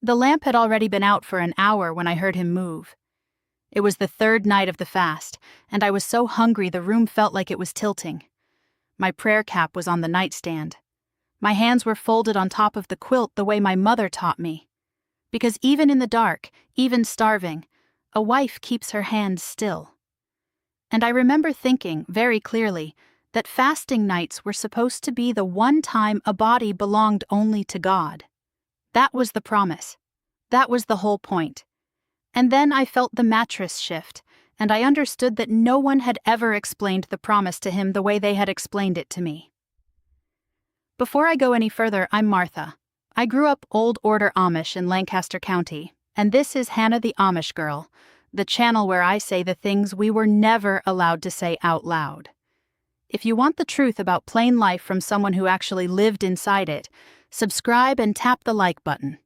The lamp had already been out for an hour when I heard him move. It was the third night of the fast, and I was so hungry the room felt like it was tilting. My prayer cap was on the nightstand. My hands were folded on top of the quilt the way my mother taught me. Because even in the dark, even starving, a wife keeps her hands still. And I remember thinking, very clearly, that fasting nights were supposed to be the one time a body belonged only to God. That was the promise. That was the whole point. And then I felt the mattress shift, and I understood that no one had ever explained the promise to him the way they had explained it to me. Before I go any further, I'm Martha. I grew up Old Order Amish in Lancaster County, and this is Hannah the Amish Girl, the channel where I say the things we were never allowed to say out loud. If you want the truth about plain life from someone who actually lived inside it, subscribe and tap the like button.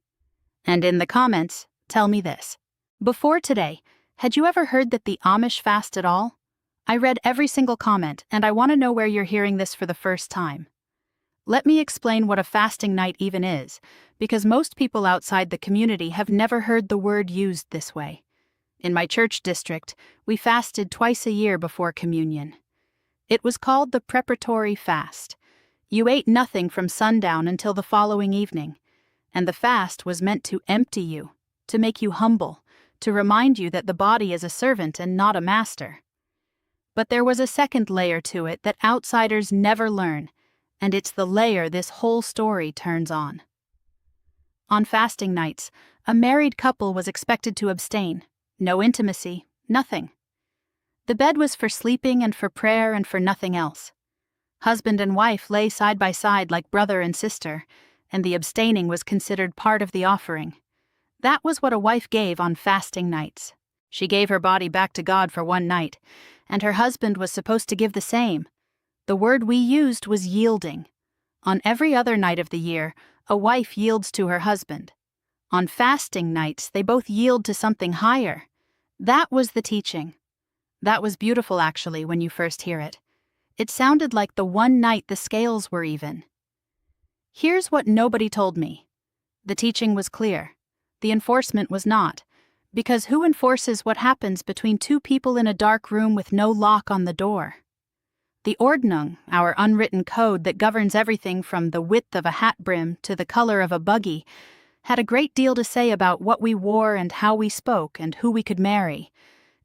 And in the comments, tell me this. Before today, had you ever heard that the Amish fast at all? I read every single comment, and I want to know where you're hearing this for the first time. Let me explain what a fasting night even is, because most people outside the community have never heard the word used this way. In my church district, we fasted twice a year before communion. It was called the preparatory fast. You ate nothing from sundown until the following evening, and the fast was meant to empty you, to make you humble, to remind you that the body is a servant and not a master. But there was a second layer to it that outsiders never learn, and it's the layer this whole story turns on. On fasting nights, a married couple was expected to abstain. No intimacy, nothing. The bed was for sleeping and for prayer and for nothing else. Husband and wife lay side by side like brother and sister, and the abstaining was considered part of the offering. That was what a wife gave on fasting nights. She gave her body back to God for one night, and her husband was supposed to give the same. The word we used was yielding. On every other night of the year, a wife yields to her husband. On fasting nights, they both yield to something higher. That was the teaching. That was beautiful, actually, when you first hear it. It sounded like the one night the scales were even. Here's what nobody told me. The teaching was clear. The enforcement was not. Because who enforces what happens between two people in a dark room with no lock on the door? The Ordnung, our unwritten code that governs everything from the width of a hat brim to the color of a buggy, had a great deal to say about what we wore and how we spoke and who we could marry.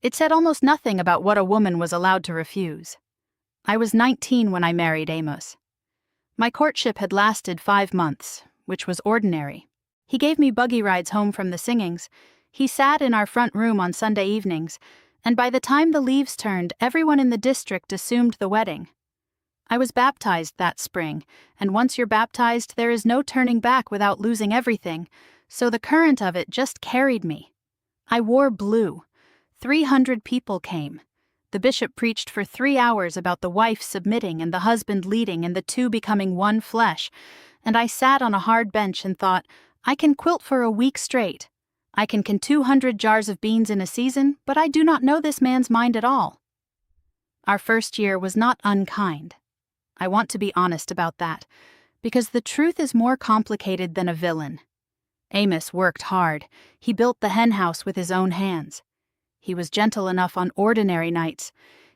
It said almost nothing about what a woman was allowed to refuse. I was 19 when I married Amos. My courtship had lasted 5 months, which was ordinary. He gave me buggy rides home from the singings. He sat in our front room on Sunday evenings, and by the time the leaves turned, everyone in the district assumed the wedding. I was baptized that spring, and once you're baptized, there is no turning back without losing everything, so the current of it just carried me. I wore blue. 300 people came. The bishop preached for 3 hours about the wife submitting and the husband leading and the two becoming one flesh, and I sat on a hard bench and thought, I can quilt for a week straight. I can 200 jars of beans in a season, but I do not know this man's mind at all. Our first year was not unkind. I want to be honest about that, because the truth is more complicated than a villain. Amos worked hard. He built the hen house with his own hands. He was gentle enough on ordinary nights,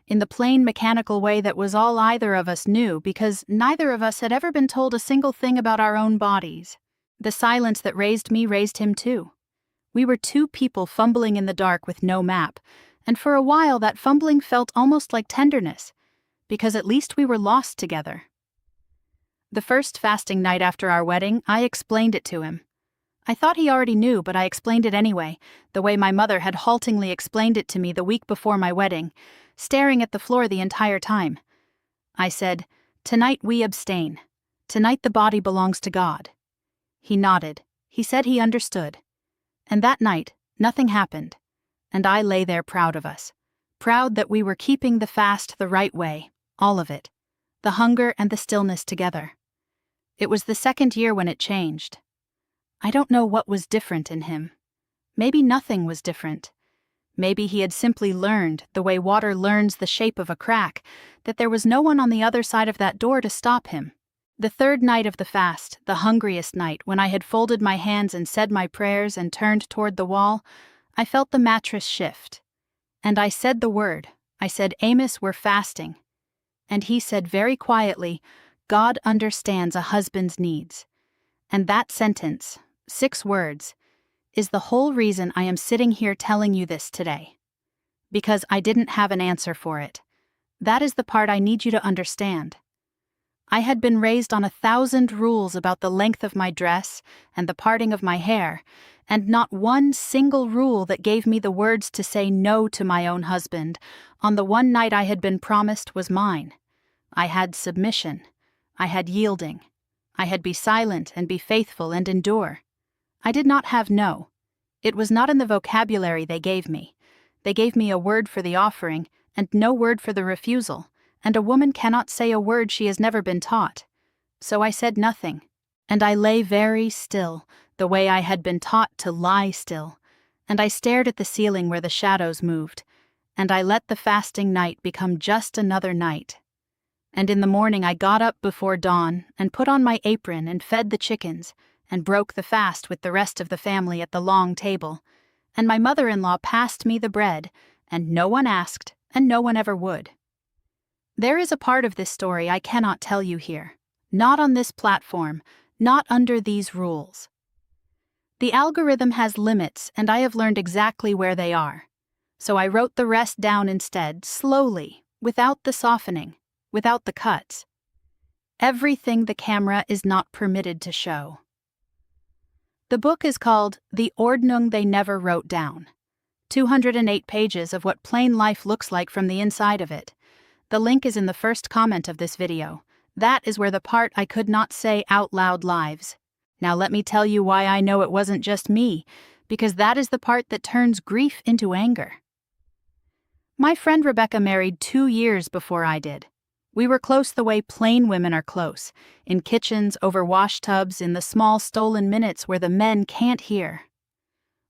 in the plain mechanical way that was all either of us knew, because neither of us had ever been told a single thing about our own bodies. The silence that raised me raised him too. We were two people fumbling in the dark with no map, and for a while that fumbling felt almost like tenderness, because at least we were lost together. The first fasting night after our wedding, I explained it to him. I thought he already knew, but I explained it anyway, the way my mother had haltingly explained it to me the week before my wedding, staring at the floor the entire time. I said, "Tonight we abstain. Tonight the body belongs to God." He nodded. He said he understood. And that night, nothing happened, and I lay there proud of us, proud that we were keeping the fast the right way, all of it, the hunger and the stillness together. It was the second year when it changed. I don't know what was different in him. Maybe nothing was different. Maybe he had simply learned, the way water learns the shape of a crack, that there was no one on the other side of that door to stop him. The third night of the fast, the hungriest night, when I had folded my hands and said my prayers and turned toward the wall, I felt the mattress shift. And I said the word. I said, "Amos, we're fasting." And he said very quietly, "God understands a husband's needs." And that sentence, 6 words, is the whole reason I am sitting here telling you this today. Because I didn't have an answer for it. That is the part I need you to understand. I had been raised on 1,000 rules about the length of my dress and the parting of my hair, and not one single rule that gave me the words to say no to my own husband on the one night I had been promised was mine. I had submission. I had yielding. I had be silent and be faithful and endure. I did not have no. It was not in the vocabulary they gave me. They gave me a word for the offering and no word for the refusal. And a woman cannot say a word she has never been taught. So I said nothing, and I lay very still, the way I had been taught to lie still, and I stared at the ceiling where the shadows moved, and I let the fasting night become just another night. And in the morning I got up before dawn and put on my apron and fed the chickens and broke the fast with the rest of the family at the long table, and my mother-in-law passed me the bread, and no one asked, and no one ever would. There is a part of this story I cannot tell you here. Not on this platform, not under these rules. The algorithm has limits, and I have learned exactly where they are. So I wrote the rest down instead, slowly, without the softening, without the cuts. Everything the camera is not permitted to show. The book is called The Ordnung They Never Wrote Down. 208 pages of what plain life looks like from the inside of it. The link is in the first comment of this video. That is where the part I could not say out loud lives. Now let me tell you why I know it wasn't just me, because that is the part that turns grief into anger. My friend Rebecca married 2 years before I did. We were close the way plain women are close, in kitchens, over wash tubs, in the small stolen minutes where the men can't hear.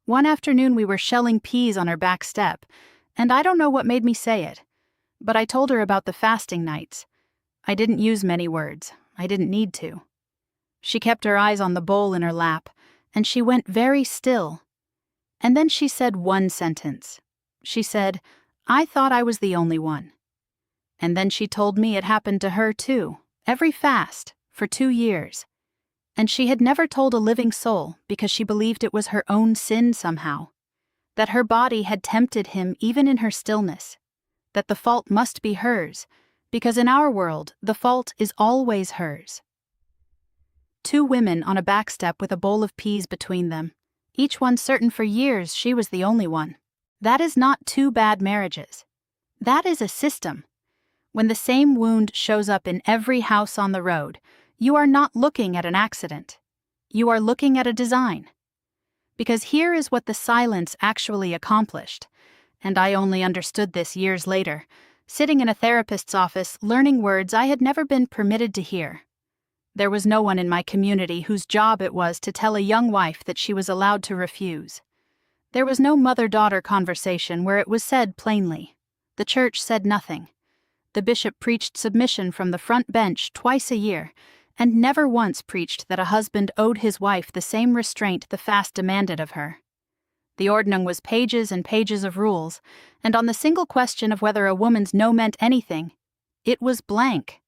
One afternoon we were shelling peas on her back step, and I don't know what made me say it. But I told her about the fasting nights. I didn't use many words. I didn't need to. She kept her eyes on the bowl in her lap, and she went very still. And then she said one sentence. She said, "I thought I was the only one." And then she told me it happened to her too, every fast, for 2 years. And she had never told a living soul because she believed it was her own sin somehow. That her body had tempted him even in her stillness. That the fault must be hers, because in our world, the fault is always hers. 2 women on a back step with a bowl of peas between them, each one certain for years she was the only one. That is not 2 bad marriages. That is a system. When the same wound shows up in every house on the road, you are not looking at an accident. You are looking at a design. Because here is what the silence actually accomplished. And I only understood this years later, sitting in a therapist's office learning words I had never been permitted to hear. There was no one in my community whose job it was to tell a young wife that she was allowed to refuse. There was no mother-daughter conversation where it was said plainly. The church said nothing. The bishop preached submission from the front bench twice a year, and never once preached that a husband owed his wife the same restraint the fast demanded of her. The Ordnung was pages and pages of rules, and on the single question of whether a woman's no meant anything, it was blank.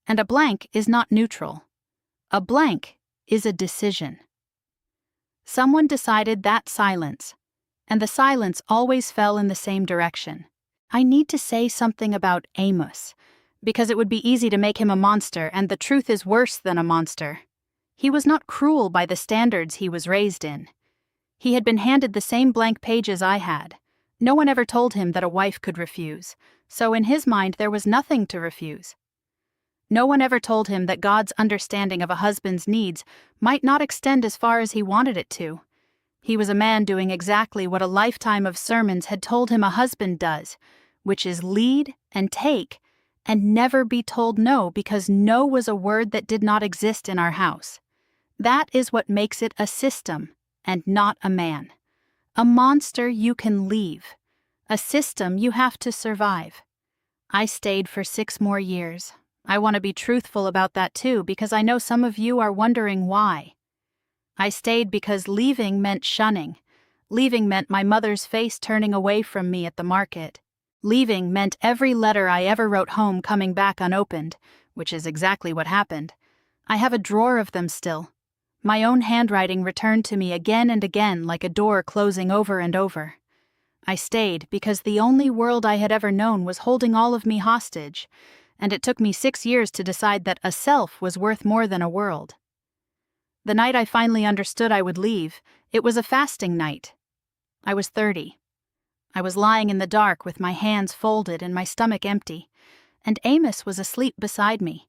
And a blank is not neutral. A blank is a decision. Someone decided that silence, and the silence always fell in the same direction. I need to say something about Amos, because it would be easy to make him a monster, and the truth is worse than a monster. He was not cruel by the standards he was raised in. He had been handed the same blank pages I had. No one ever told him that a wife could refuse, so in his mind there was nothing to refuse. No one ever told him that God's understanding of a husband's needs might not extend as far as he wanted it to. He was a man doing exactly what a lifetime of sermons had told him a husband does, which is lead and take, and never be told no, because no was a word that did not exist in our house. That is what makes it a system, and not a man. A monster you can leave. A system you have to survive. I stayed for 6 more years, I want to be truthful about that too, because I know some of you are wondering why. I stayed because leaving meant shunning. Leaving meant my mother's face turning away from me at the market. Leaving meant every letter I ever wrote home coming back unopened, which is exactly what happened. I have a drawer of them still. My own handwriting returned to me again and again like a door closing over and over. I stayed because the only world I had ever known was holding all of me hostage, and it took me 6 years to decide that a self was worth more than a world. The night I finally understood I would leave, it was a fasting night. I was 30. I was lying in the dark with my hands folded and my stomach empty, and Amos was asleep beside me,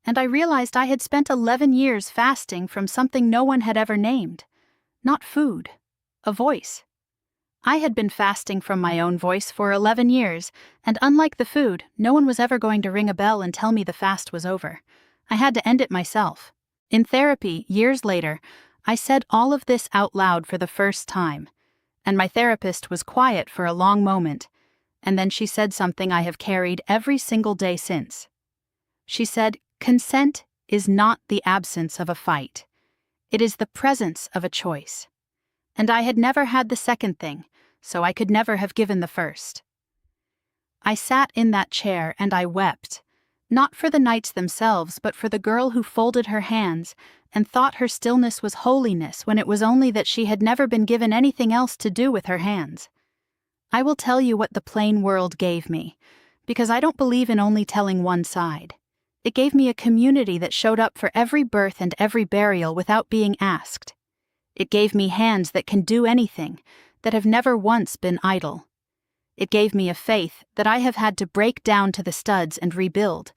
and I realized I had spent 11 years fasting from something no one had ever named. Not food, a voice. I had been fasting from my own voice for 11 years, and unlike the food, no one was ever going to ring a bell and tell me the fast was over. I had to end it myself. In therapy, years later, I said all of this out loud for the first time, and my therapist was quiet for a long moment, and then she said something I have carried every single day since. She said, "Consent is not the absence of a fight. It is the presence of a choice." And I had never had the second thing, so I could never have given the first. I sat in that chair and I wept, not for the nights themselves, but for the girl who folded her hands and thought her stillness was holiness when it was only that she had never been given anything else to do with her hands. I will tell you what the plain world gave me, because I don't believe in only telling one side. It gave me a community that showed up for every birth and every burial without being asked. It gave me hands that can do anything, that have never once been idle. It gave me a faith that I have had to break down to the studs and rebuild,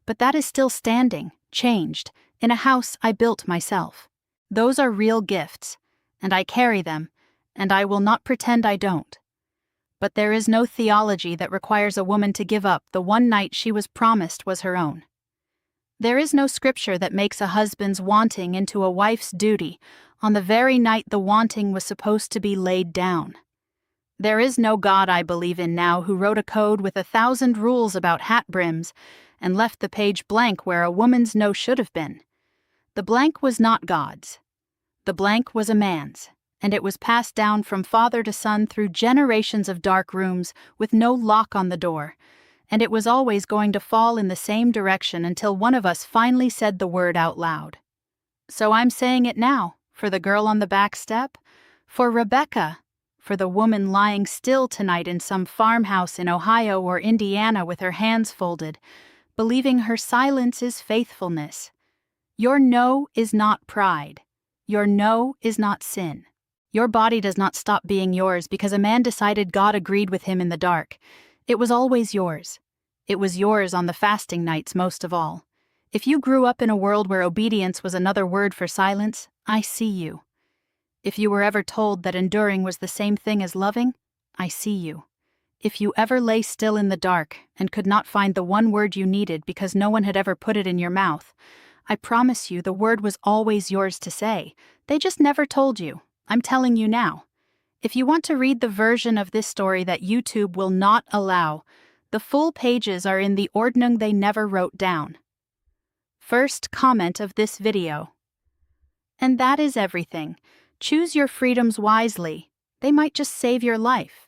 but that is still standing, changed, in a house I built myself. Those are real gifts, and I carry them, and I will not pretend I don't. But there is no theology that requires a woman to give up the one night she was promised was her own. There is no scripture that makes a husband's wanting into a wife's duty on the very night the wanting was supposed to be laid down. There is no God I believe in now who wrote a code with 1,000 rules about hat brims and left the page blank where a woman's no should have been. The blank was not God's. The blank was a man's, and it was passed down from father to son through generations of dark rooms with no lock on the door, and it was always going to fall in the same direction until one of us finally said the word out loud. So I'm saying it now, for the girl on the back step, for Rebecca, for the woman lying still tonight in some farmhouse in Ohio or Indiana with her hands folded, believing her silence is faithfulness. Your no is not pride. Your no is not sin. Your body does not stop being yours because a man decided God agreed with him in the dark. It was always yours. It was yours on the fasting nights most of all. If you grew up in a world where obedience was another word for silence, I see you. If you were ever told that enduring was the same thing as loving, I see you. If you ever lay still in the dark and could not find the one word you needed because no one had ever put it in your mouth, I promise you the word was always yours to say. They just never told you. I'm telling you now. If you want to read the version of this story that YouTube will not allow, the full pages are in the Ordnung they never wrote down. First comment of this video. And that is everything. Choose your freedoms wisely. They might just save your life.